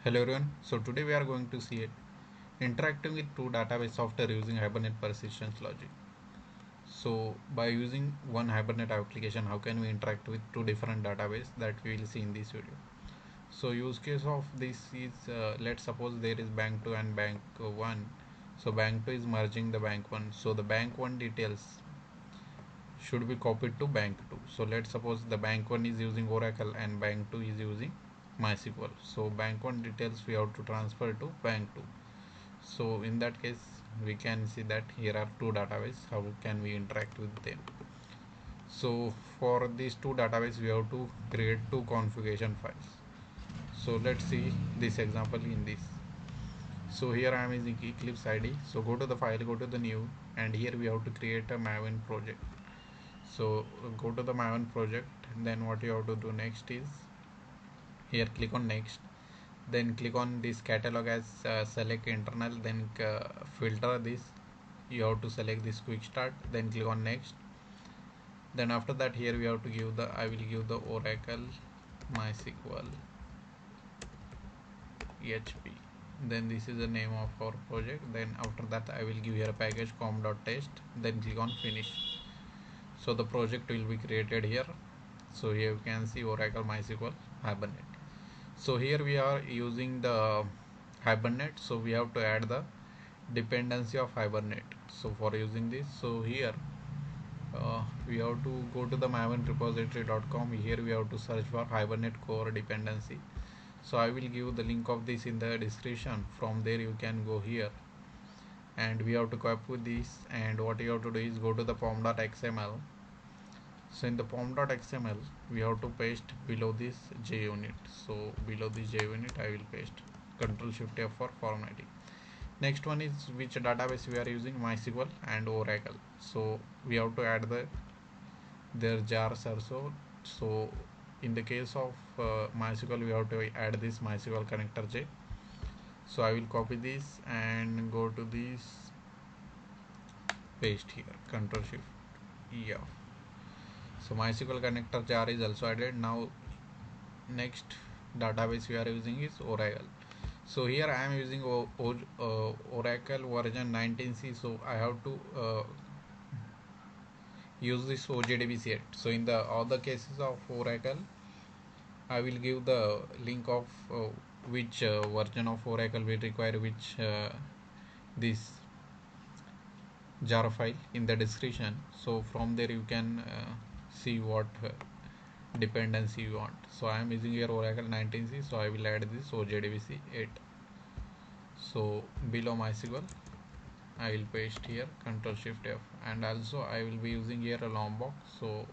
Hello everyone. So today we are going to see it interacting with two database software using Hibernate persistence logic. So by using one Hibernate application, how can we interact with two different database that we will see in this video. So use case of this is let's suppose there is bank 2 and bank 1. So bank 2 is merging the bank 1. So the bank 1 details should be copied to bank 2. So let's suppose the bank 1 is using Oracle and bank 2 is using MySQL. So bank 1 details we have to transfer to bank 2. So in that case we can see that here are two database. How can we interact with them? So for these two database we have to create two configuration files. So let's see this example in this. So here I am using Eclipse ID. So go to the file, go to the new, and here we have to create a Maven project. So go to the Maven project, then what you have to do next is here click on next, then click on this catalog as select internal, then filter this, you have to select this quick start, then click on next. Then after that here we have to give the I will give the Oracle MySQL HP, then this is the name of our project. Then after that I will give here a package com.test, then click on finish. So the project will be created here. So here you can see Oracle MySQL Hibernate. So here we are using the Hibernate, so we have to add the dependency of Hibernate. So for using this, so here we have to go to the maven repository.com. Here we have to search for Hibernate core dependency. So I will give the link of this in the description. From there you can go here and we have to copy this, and what you have to do is go to the pom.xml. So in the pom.xml we have to paste below this JUnit. So below this JUnit I will paste, Ctrl Shift F for formatting. Next one is which database we are using, MySQL and Oracle. So we have to add their jars also. So in the case of MySQL we have to add this MySQL connector J. So I will copy this and go to this, paste here, Ctrl Shift F. So MySQL connector jar is also added. Now next database we are using is Oracle. So here I am using Oracle version 19c. So I have to use this OJDB set. So in the other cases of Oracle I will give the link of which version of Oracle will require which this jar file in the description. So from there you can see what dependency you want. So I am using here Oracle 19c, so I will add this OJDBC 8. So below MySQL I will paste here, Ctrl Shift F, and also I will be using here a Lombok. So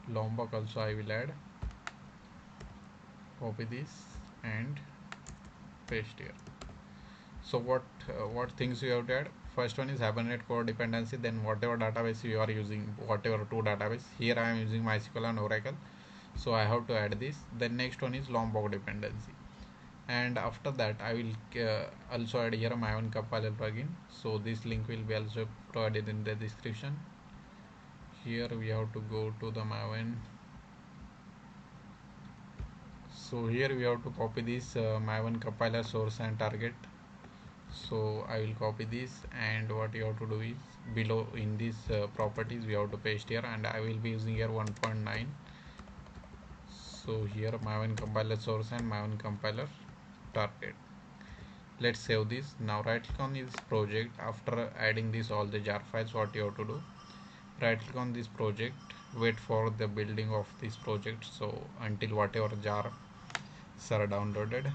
Lombok also I will add, copy this and paste here. So what things you have to add? First one is Hibernate core dependency, then whatever database you are using, whatever two database. Here I am using MySQL and Oracle, so I have to add this. Then next one is Lombok dependency, and after that I will also add here a Maven compiler plugin. So this link will be also provided in the description. Here we have to go to the Maven. So here we have to copy this Maven compiler source and target. So I will copy this, and what you have to do is below in these properties we have to paste here, and I will be using here 1.9. so here Maven compiler source and Maven compiler target. Let's save this. Now right click on this project. After adding this all the jar files, what you have to do, right click on this project, wait for the building of this project, so until whatever jars are downloaded.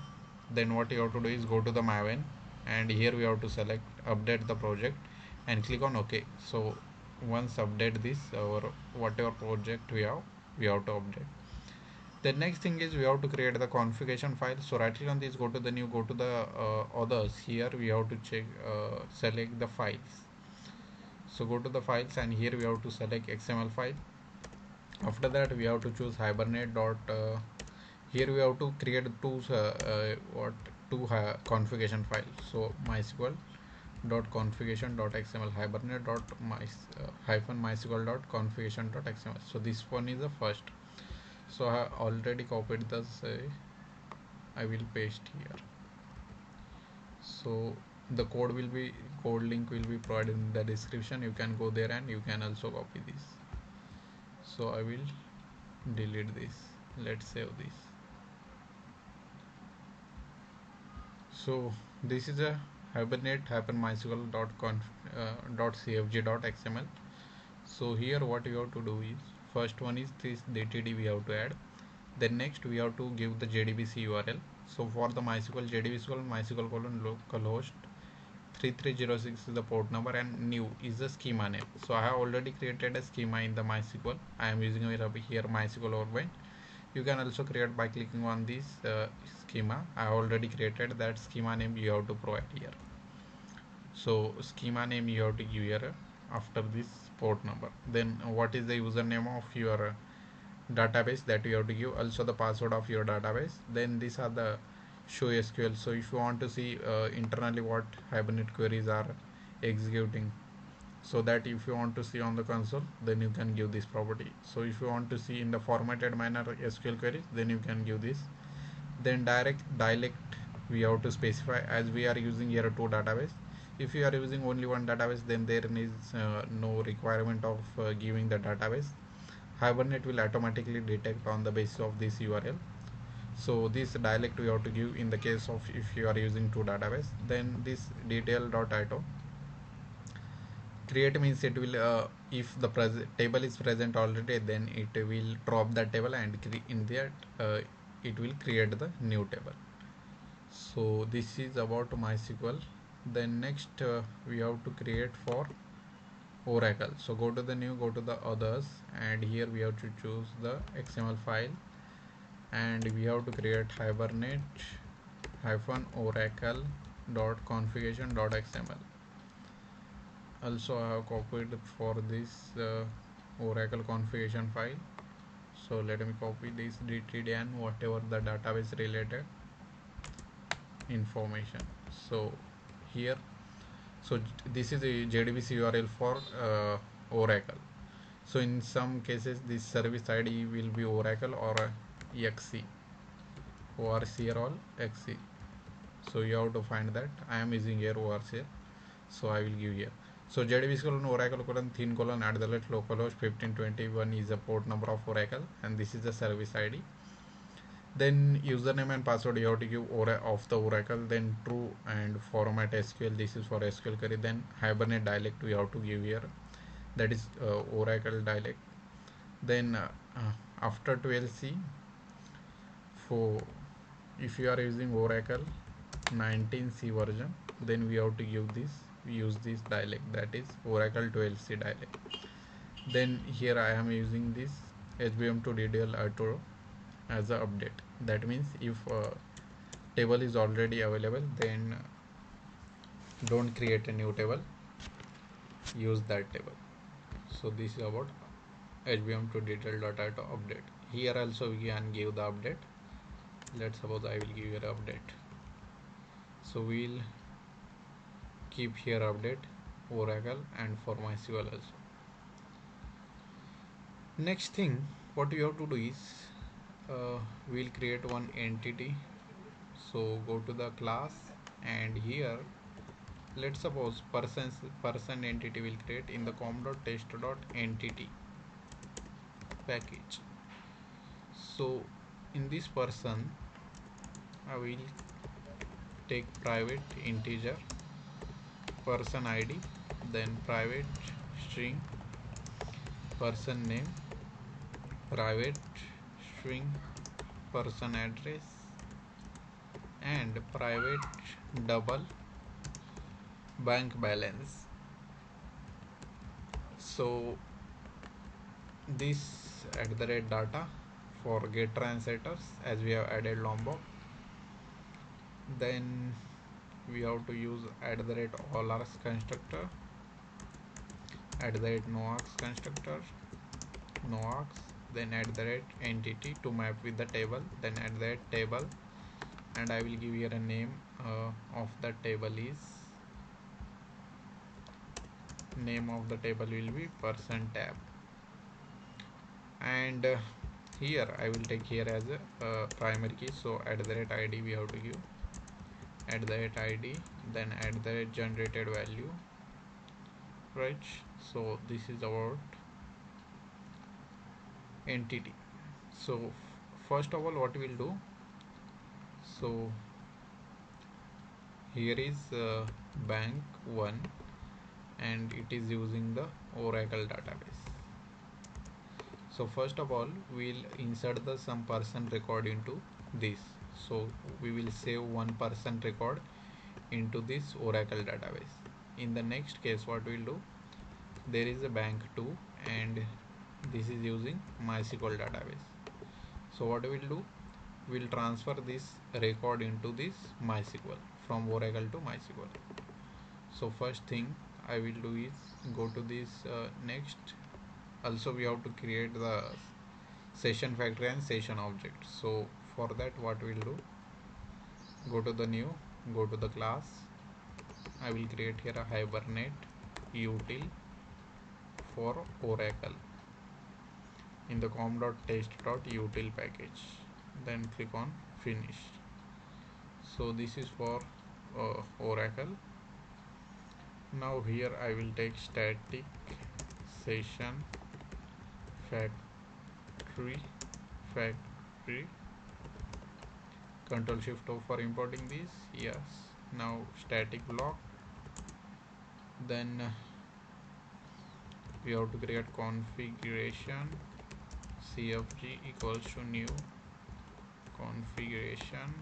Then what you have to do is go to the Maven, and here we have to select update the project and click on OK. So once update this, or whatever project we have to update. The next thing is we have to create the configuration file. So right click on this, go to the new, go to the others. Here we have to check select the files. So go to the files, and here we have to select XML file. After that we have to choose Hibernate dot here we have to create two configuration files. So MySQL dot configuration dot xml, Hibernate dot hyphen MySQL dot configuration dot xml. So this one is the first. So I already copied this I will paste here. So the code link will be provided in the description. You can go there and you can also copy this. So I will delete this. Let's save this. So this is a Hibernate .cfg.xml. So here what you have to do is, first one is this DTD we have to add. Then next we have to give the JDBC URL. So for the MySQL JDBC MySQL colon localhost 3306 is the port number, and new is the schema name. So I have already created a schema in the MySQL. I am using here MySQL Workbench. You can also create by clicking on this schema. I have already created that schema name. You have to provide here. So schema name you have to give here after this port number. Then what is the username of your database that you have to give, also the password of your database. Then these are the show SQL. So if you want to see internally what Hibernate queries are executing, so that if you want to see on the console, then you can give this property. So if you want to see in the formatted manner SQL queries, then you can give this. Then dialect we have to specify, as we are using here two database. If you are using only one database, then there is no requirement of giving the database. Hibernate will automatically detect on the basis of this URL. So this dialect we have to give in the case of if you are using two database. Then this detail.ito create means it will if the table is present already, then it will drop that table, and in that it will create the new table. So this is about MySQL. Then next we have to create for Oracle. So go to the new, go to the others, and here we have to choose the XML file, and we have to create Hibernate -oracle .configuration.xml. Also I have copied for this Oracle configuration file. So let me copy this DTD and whatever the database related information. So here, so this is a JDBC URL for Oracle. So in some cases this service ID will be Oracle or XC, ORC or XC. So you have to find that. I am using here ORC, so I will give here. So JDBC Oracle thin @ localhost 1521 is the port number of Oracle, and this is the service ID. Then username and password you have to give of the Oracle. Then true and format SQL, this is for SQL query. Then Hibernate dialect we have to give here, that is Oracle dialect. Then after 12c, for if you are using Oracle 19c version, then we have to give this, use this dialect, that is Oracle 12c dialect. Then here I am using this HBM to DDL auto as a update. That means if table is already available, then don't create a new table, use that table. So this is about HBM to detail.auto update. Here also we can give the update. Let's suppose I will give you an update. So we'll keep here update Oracle and for MySQL also. Next thing what you have to do is we'll create one entity. So go to the class, and here let's suppose person entity will create in the com.test.entity package. So in this person I will take private integer person ID, then private string person name, private string person address, and private double bank balance. So this @data for get translators, as we have added Lombok. Then we have to use @allars constructor, @noargs constructor, noargs, then @entity to map with the table, then table, and I will give here a name of the table is, name of the table will be person tab. And here I will take here as a primary key. So @id we have to give @id, then generated value, right? So this is about entity. So first of all, what we'll do, so here is bank 1 and it is using the Oracle database. So first of all, we'll insert the some person record into this. So we will save one person record into this Oracle database. In the next case, what we'll do, there is a bank 2 and this is using MySQL database. So what we'll do, we'll transfer this record into this MySQL from Oracle to MySQL. So first thing I will do is go to this next. Also we have to create the session factory and session object. So for that, what we'll do, go to the new, go to the class. I will create here a Hibernate util for Oracle in the com.test.util package, then click on finish. So this is for Oracle. Now here I will take static session factory Control Shift O for importing these. Yes. Now static block, then we have to create configuration cfg equals to new configuration,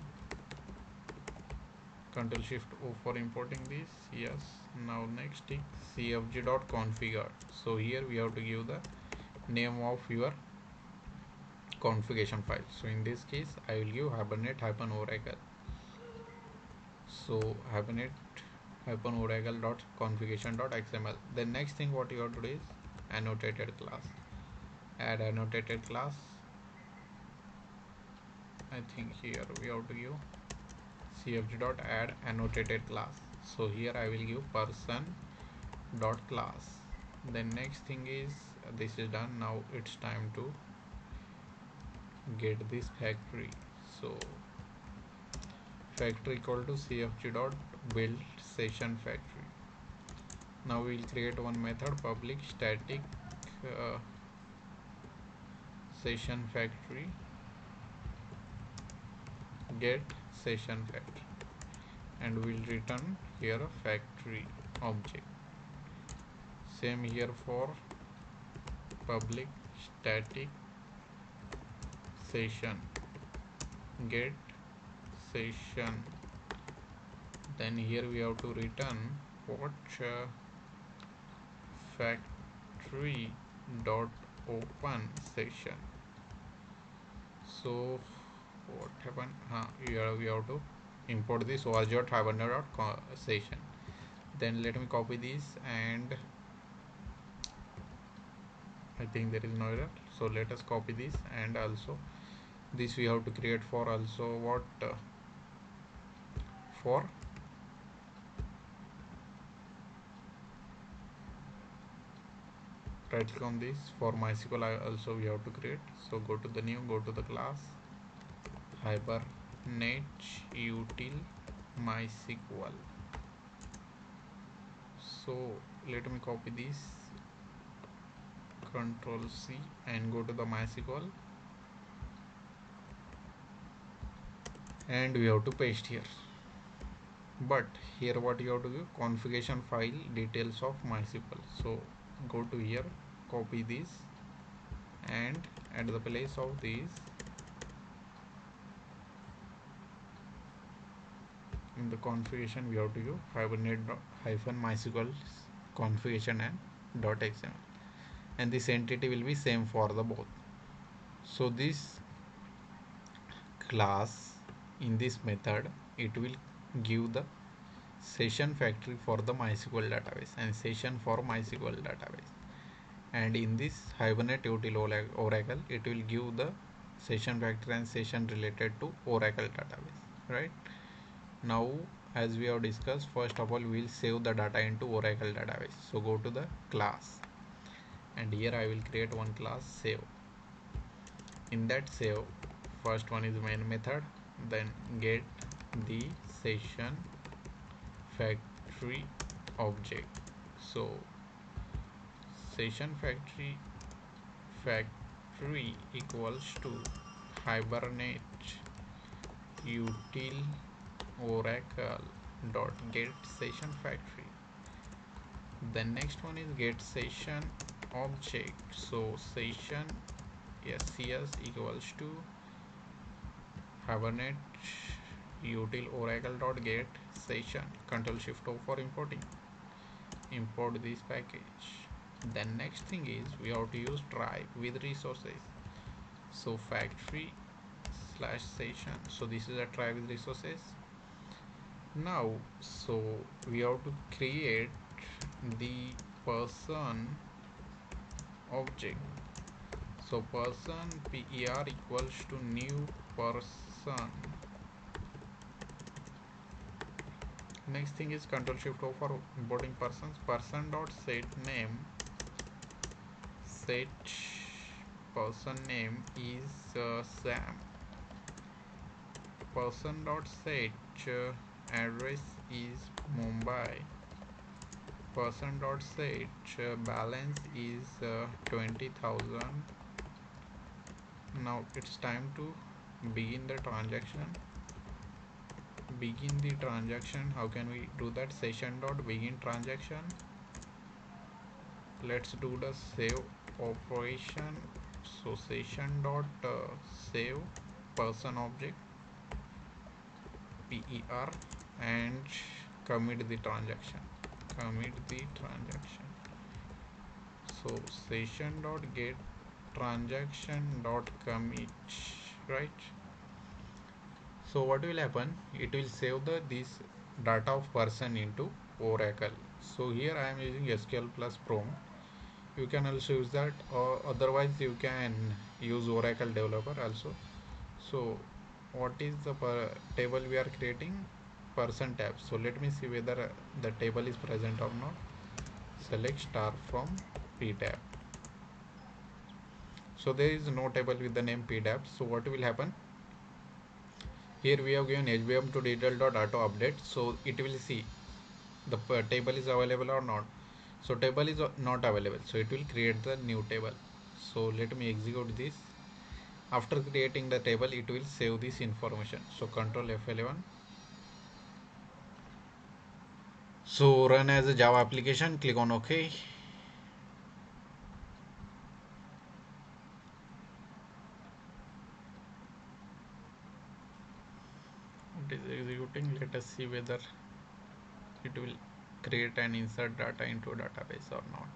Control Shift O for importing this. Yes. Now next thing, cfg.configure. So here we have to give the name of your configuration file. So in this case I will give hibernate-oracle. So hibernate-oracle.configuration.xml. The next thing what you have to do is annotated class. Add annotated class. I think here we have to give cfg.add annotated class. So here I will give person.class. Then next thing is this is done. Now it's time to get this factory. So factory equal to cfg.build session factory. Now we will create one method, public static session factory get session factory, and we'll return here a factory object. Same here for public static session get session. Then here we have to return what factory dot open session. So what happened, here we have to import this org.hibernate.session. Then let me copy this, and I think there is no error. So let us copy this, and also this we have to create for also what for right click on this for MySQL. Also we have to create. So go to the new, go to the class Hibernate util MySQL. So let me copy this, Control C, and go to the MySQL, and we have to paste here. But here what you have to do, configuration file details of MySQL. So go to here, copy this, and at the place of this, in the configuration we have to give Hibernate-MySQL configuration and .xml, and this entity will be same for the both. So this class, in this method, it will give the session factory for the MySQL database and session for MySQL database, and in this Hibernate util Oracle, it will give the session factory and session related to Oracle database, right? Now as we have discussed, first of all we will save the data into Oracle database. So go to the class, and here I will create one class save. In that save, first one is main method, then get the session factory object. So session factory equals to Hibernate util oracle dot get session factory. The next one is get session object. So session scs equals to Hibernate util oracle dot get session. Control Shift O for importing. Import this package. Then next thing is we have to use try with resources. So factory slash session. So this is a try with resources. Now so we have to create the person object. So person per equals to new person. Next thing is Control Shift O for importing persons. Person dot set name. Set person name is Sam. Person dot set address is Mumbai. Person dot set balance is 20,000. Now it's time to begin the transaction. Begin the transaction. How can we do that? Session dot begin transaction. Let's do the save operation. So session dot save person object per and commit the transaction. So session dot get transaction dot commit, right? So what will happen? It will save this data of person into Oracle. So here I am using SQL plus Chrome. You can also use that, or otherwise you can use Oracle developer also. So what is the table we are creating? Person tab. So let me see whether the table is present or not. Select star from P tab. So there is no table with the name P tab. So what will happen? Here we have given HBM to detail.auto update. So it will see the table is available or not. So table is not available. So it will create the new table. So let me execute this. After creating the table, it will save this information. So Control F11. So run as a Java application. Click on OK. It is executing. Let us see whether it will create and insert data into a database or not.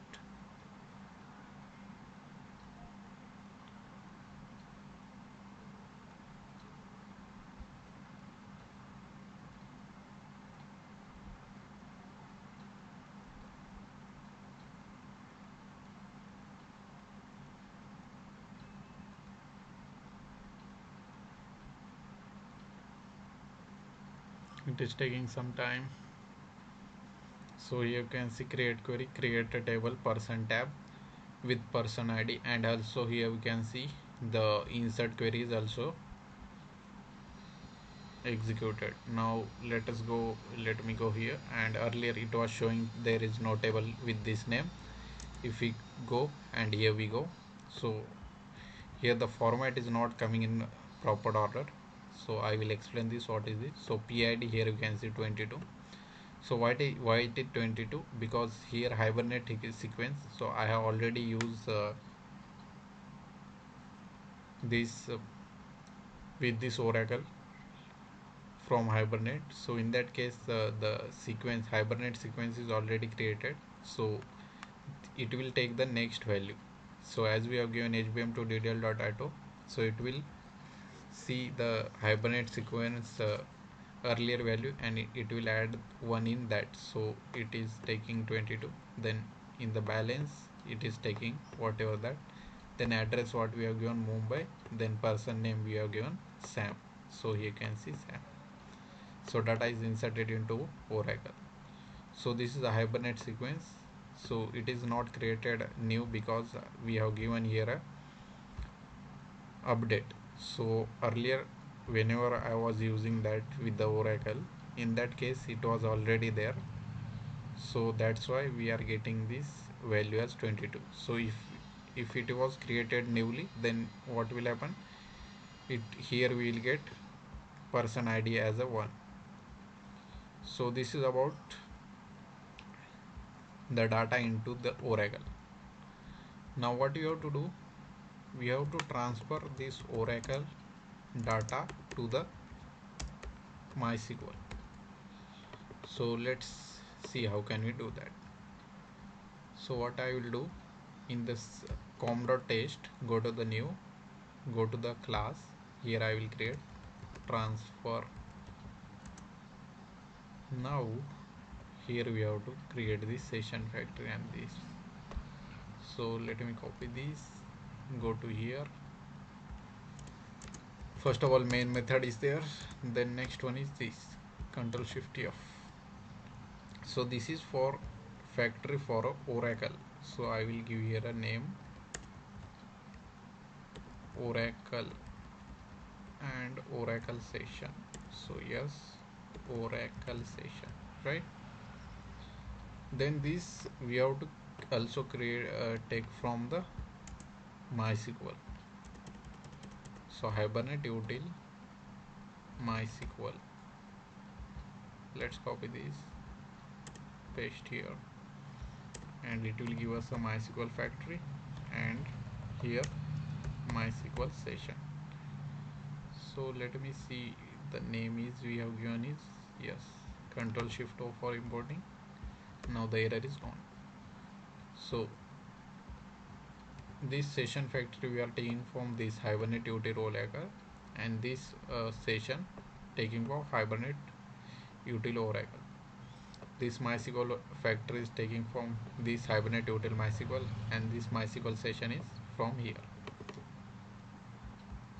It is taking some time. So here you can see create query, create a table, person tab with person ID, and also here we can see the insert query is also executed. Now let me go here, and earlier it was showing there is no table with this name. If we go, and here we go, so here the format is not coming in proper order. So I will explain this. What is it? So PID, here you can see 22. So why it is 22? Because here Hibernate sequence. So I have already used this with this Oracle from Hibernate. So in that case, the sequence Hibernate sequence is already created. So it will take the next value. So as we have given HBM to DDL.auto, so it will see the Hibernate sequence earlier value, and it will add 1 in that. So it is taking 22. Then in the balance it is taking whatever that. Then address what we have given Mumbai. Then person name we have given Sam. So here you can see Sam. So data is inserted into Oracle. So this is a Hibernate sequence. So it is not created new because we have given here a update. So earlier, whenever I was using that with the Oracle, in that case it was already there, so that's why we are getting this value as 22. So if it was created newly, then what will happen, it here we will get person ID as a 1. So this is about the data into the Oracle. Now what we have to do, we have to transfer this Oracle data to the MySQL. So let's see how can we do that. So what I will do, in this com.test, go to the new, go to the class, here I will create transfer. Now here we have to create this session factory and this. So let me copy this, go to here. First of all, main method is there, then next one is this, Control Shift F. So this is for factory for Oracle. So I will give here a name, Oracle, and Oracle session. So yes, Oracle session, right? Then this we have to also create take from the MySQL. So Hibernate util MySQL. Let's copy this, paste here, and it will give us a MySQL factory, and here MySQL session. So let me see, the name is we have given is, yes, Control Shift O for importing. Now the error is gone. So this session factory we are taking from this Hibernate util Oracle, and this session taking from Hibernate util Oracle. This MySQL factory is taking from this Hibernate util MySQL, and this MySQL session is from here.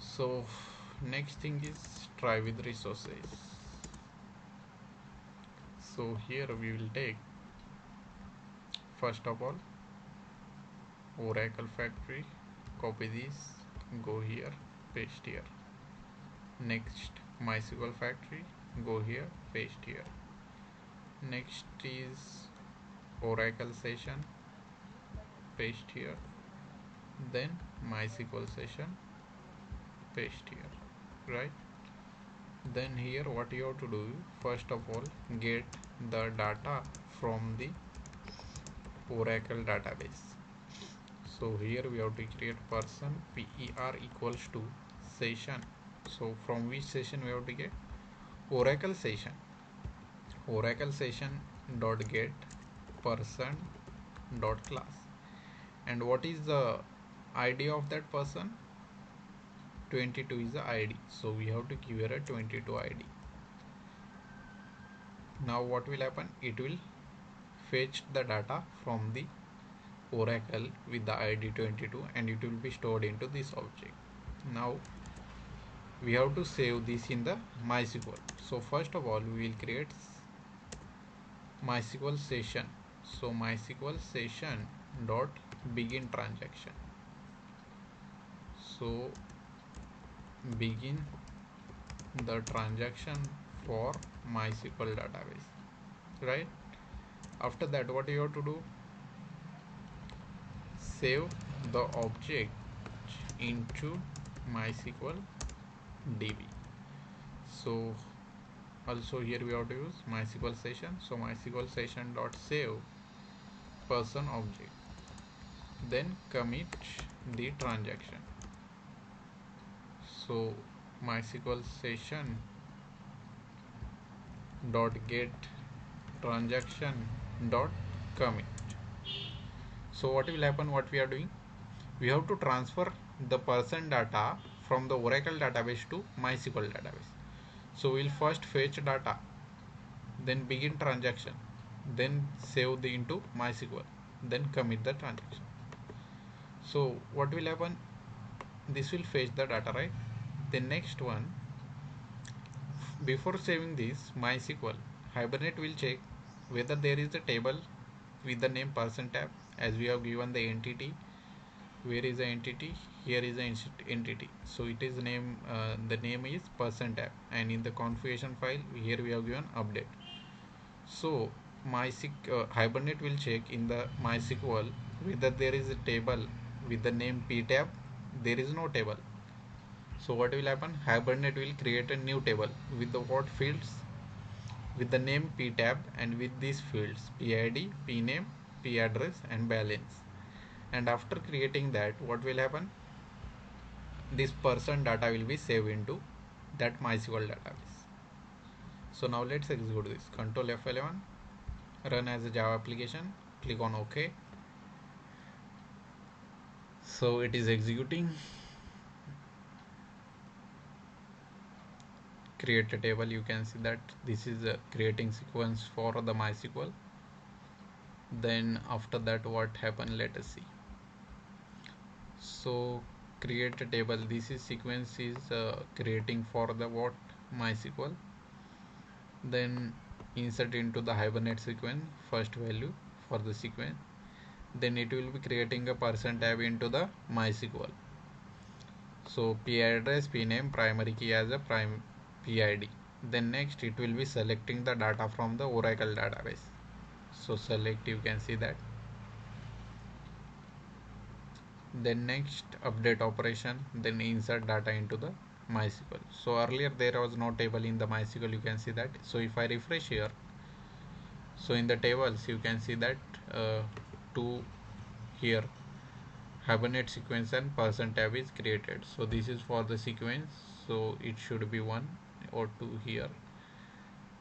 So next thing is try with resources. So here we will take, first of all, Oracle factory, copy this, go here, paste here. Next MySQL factory, go here, paste here. Next is Oracle session, paste here. Then MySQL session, paste here, right? Then here what you have to do, first of all, get the data from the Oracle database. So here we have to create person per equals to session. So from which session we have to get? Oracle session. Oracle session dot get person dot class. And what is the ID of that person? 22 is the ID. So we have to give here a 22 ID. Now what will happen? It will fetch the data from the Oracle with the ID 22, and it will be stored into this object. Now we have to save this in the MySQL. So first of all, we will create MySQL session. So MySQL session dot begin transaction. So begin the transaction for MySQL database, right? After that, what you have to do, save the object into MySQL DB. So also here we have to use MySQL session. So MySQL session dot save person object, then commit the transaction. So MySQL session dot get transaction dot commit. So what will happen, what we are doing, we have to transfer the person data from the Oracle database to MySQL database. So we'll first fetch data, then begin transaction, then save the into MySQL, then commit the transaction. So what will happen, this will fetch the data, right? The next one, before saving this MySQL, Hibernate will check whether there is a table with the name person tab, as we have given the entity Where is the entity? Here is the entity. So it is name, the name is person tab, and in the configuration file here we have given update. So Hibernate will check in the MySQL whether there is a table with the name p tab. There is no table. So what will happen? Hibernate will create a new table with the what fields? With the name p tab and with these fields PID, pname, p address and balance. And after creating that, what will happen? This person data will be saved into that MySQL database. So now let's execute this. Control F11, run as a Java application, click on OK. So it is executing. Create a table. You can see that this is a creating sequence for the MySQL. Then after that, what happened? Let us see. So create a table. This is sequence is creating for the what? MySQL. Then insert into the Hibernate sequence first value for the sequence. Then it will be creating a person tab into the MySQL. So p address, p name, primary key as a prime PID. Then next it will be selecting the data from the Oracle database. So select, you can see that. Then next update operation, then insert data into the MySQL. So earlier there was no table in the MySQL, you can see that. So if I refresh here, so in the tables you can see that two here Hibernate sequence and person tab is created. So this is for the sequence, so it should be 1 or 2 here,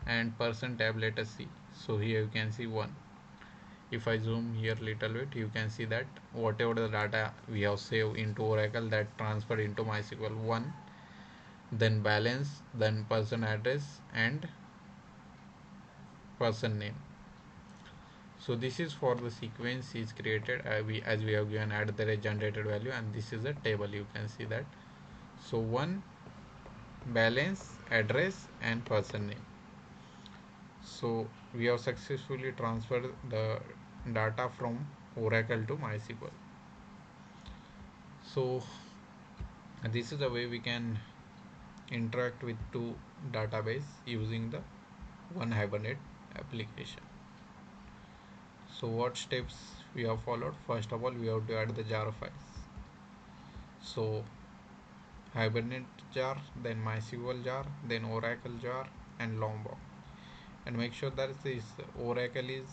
and person tab, let us see. So here you can see 1. If I zoom here little bit, you can see that whatever the data we have saved into Oracle, that transferred into MySQL, 1, then balance, then person address and person name. So this is for the sequence is created as we have given add the generated value, and this is a table, you can see that. So 1, balance, address and person name. So we have successfully transferred the data from Oracle to MySQL. So this is the way we can interact with two database using the one Hibernate application. So what steps we have followed? First of all, we have to add the jar files. So Hibernate jar, then MySQL jar, then Oracle jar and Lombok. And make sure that this Oracle is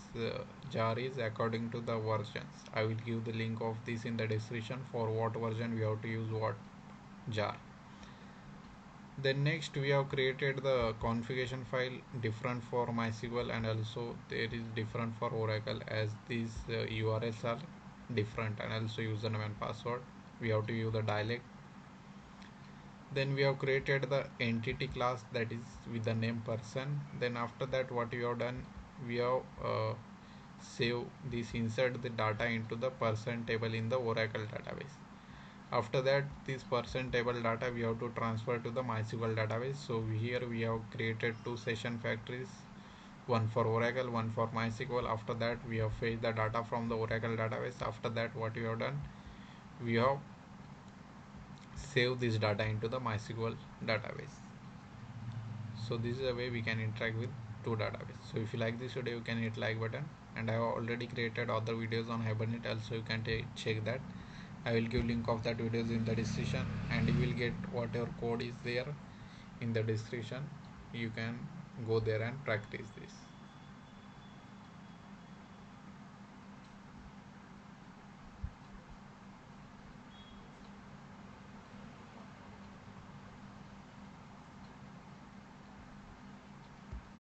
jar is according to the versions. I will give the link of this in the description for what version we have to use what jar. Then next we have created the configuration file different for MySQL, and also there is different for Oracle, as these URLs are different, and also username and password we have to use the dialect. Then we have created the entity class that is with the name person. Then after that, what we have done, we have save this, insert the data into the person table in the Oracle database. After that, this person table data we have to transfer to the MySQL database. So here we have created two session factories, one for Oracle, one for MySQL. After that, we have fetched the data from the Oracle database. After that, what we have done, we have save this data into the MySQL database. So this is a way we can interact with two databases. So if you like this video, you can hit like button, and I have already created other videos on Hibernate, also you can check that. I will give link of that videos in the description, and you will get whatever code is there in the description. You can go there and practice this.